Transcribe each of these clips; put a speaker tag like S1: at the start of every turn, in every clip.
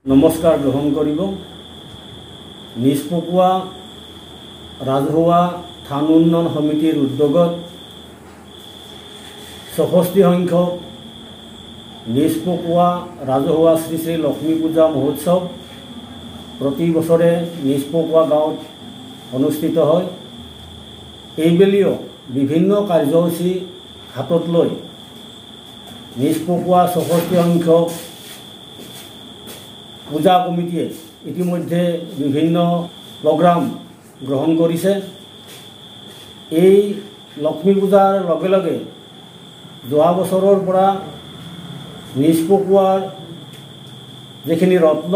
S1: নমস্কাৰ গ্ৰহণ কৰিব। নিষ্পকোৱা ৰাজহুৱা থান উন্নয়ন সমিতিৰ উদ্যোগত ৬৬ সংখ্যক নিষ্পকোৱা ৰাজহুৱা শ্ৰী শ্ৰী লক্ষ্মী পূজা মহোৎসৱ প্ৰতি বছৰে নিষ্পকোৱা গাঁৱত অনুষ্ঠিত হয়। এইবেলিও বিভিন্ন কাৰ্যসূচী হাতত লৈ নিষ্পকোৱা ৬৬ সংখ্যক পূজা কমিটিয়ে ইতিমধ্যে বিভিন্ন প্ৰগ্ৰাম গ্ৰহণ কৰিছে। এই লক্ষ্মী পূজাৰ লগে লগে যোৱা বছৰৰ পৰা নিষ্পকোৱাৰ যিখিনি ৰত্ন,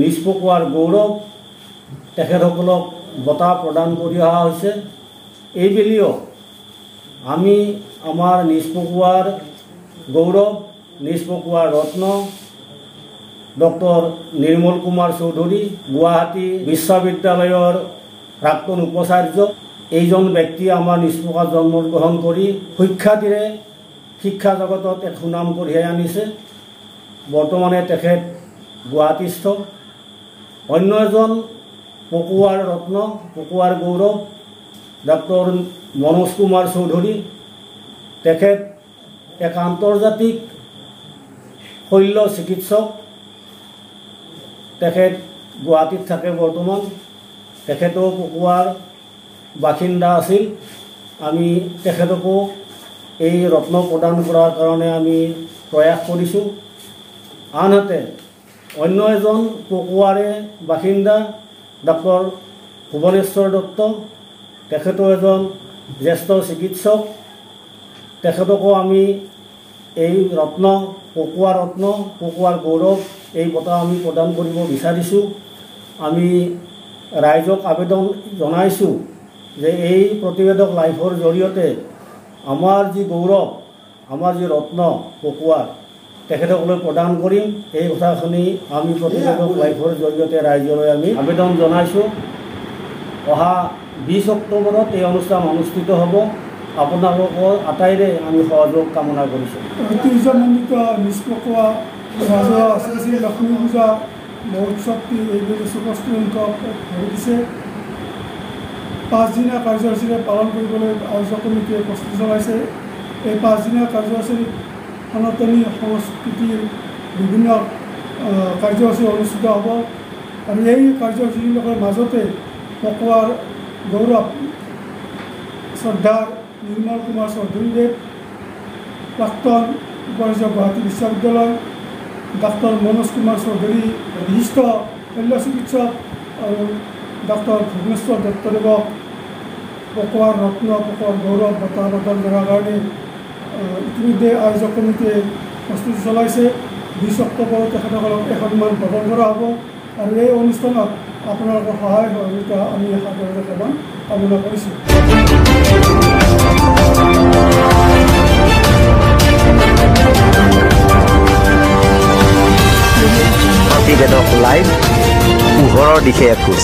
S1: নিষ্পকোৱাৰ গৌৰৱ তেখেতসকলক বঁটা প্ৰদান কৰি অহা হৈছে। এইবেলিও আমি আমাৰ নিষ্পকোৱাৰ গৌৰৱ, নিষ্পকোৱাৰ ৰত্ন ডক্টৰ নিৰ্মল কুমাৰ চৌধুৰী, গুৱাহাটী বিশ্ববিদ্যালয়ৰ প্ৰাক্তন উপাচাৰ্য, এইজন ব্যক্তিয়ে আমাৰ নিষ্পকোৱাত জন্মগ্ৰহণ কৰি সুখ্যাতিৰে শিক্ষা জগতত এক সুনাম কঢ়িয়াই আনিছে। বৰ্তমানে তেখেত গুৱাহাটীস্থ। অন্য এজন পকোৱাৰ ৰত্ন, পকোৱাৰ গৌৰৱ ডক্টৰ মনোজ কুমাৰ চৌধুৰী, তেখেত এক আন্তৰ্জাতিক শল্য চিকিৎসক। তেখেত গুৱাহাটীত থাকে বৰ্তমান। তেখেতো পকোৱাৰ বাসিন্দা আছিল। আমি তেখেতকো এই ৰত্ন প্ৰদান কৰাৰ কাৰণে আমি প্ৰয়াস কৰিছোঁ। আনহাতে অন্য এজন পকোৱাৰে বাসিন্দা ডক্টৰ ভুৱনেশ্বৰ দত্ত, তেখেতো এজন জ্যেষ্ঠ চিকিৎসক। তেখেতকো আমি এই ৰত্ন, পকোৱাৰ ৰত্ন, পকোৱাৰ গৌৰৱ এই বঁটা আমি প্ৰদান কৰিব বিচাৰিছোঁ। আমি ৰাইজক আবেদন জনাইছোঁ যে এই প্ৰতিবেদক লাইভৰ জৰিয়তে আমাৰ যি গৌৰৱ, আমাৰ যি ৰত্ন পকোৱাৰ তেখেতসকলক প্ৰদান কৰিম। এই কথাখিনি আমি প্ৰতিবেদক লাইভৰ জৰিয়তে ৰাইজলৈ আমি আবেদন জনাইছোঁ। অহা ২০ অক্টোবৰত এই অনুষ্ঠান অনুষ্ঠিত হ'ব। আপোনালোকৰ আটাইৰে আমি সহযোগ কামনা কৰিছোঁ।
S2: ঐতিহ্যমণ্ডিত নিষ্পকোৱা ৰাজহুৱা শ্ৰী শ্ৰী লক্ষ্মী পূজা মহোৎসৱটি এইবেলি ৬৬ সংখ্যক হৈ দিছে। ৫ দিনীয়া কাৰ্যসূচীৰে পালন কৰিবলৈ আয়োজক কমিটিয়ে প্ৰস্তুতি চলাইছে। এই ৫ দিনীয়া কাৰ্যসূচীত সনাতনী সংস্কৃতিৰ বিভিন্ন কাৰ্যসূচী অনুষ্ঠিত হ'ব আৰু এই কাৰ্যসূচীবিলাকৰ মাজতে পকোৱাৰ গৌৰৱ শ্ৰদ্ধাৰ নিৰ্মল কুমাৰ চৌধুৰীদেৱ, প্ৰাক্তন উপাচাৰ্য গুৱাহাটী বিশ্ববিদ্যালয়, ডক্টৰ মনোজ কুমাৰ চৌধুৰী বিশিষ্ট শল্য চিকিৎসক আৰু ডক্টৰ ভুৱনেশ্বৰ দত্তদেৱক পকোৱাৰ ৰত্ন, পকোৱাৰ গৌৰৱ বঁটা প্ৰদান কৰাৰ কাৰণে ইতিমধ্যে আয়োজক কমিটিয়ে প্ৰস্তুতি চলাইছে। ২০ অক্টোবৰত তেখেতসকলক এই সন্মান প্ৰদান কৰা হ'ব আৰু এই অনুষ্ঠানত আপোনালোকৰ সহায় সহযোগিতা আমি সাদৰেৰে কামনা কৰিছোঁ।
S3: প্ৰতিবেদক লাইভ পোহৰৰ দিশে এখোজ।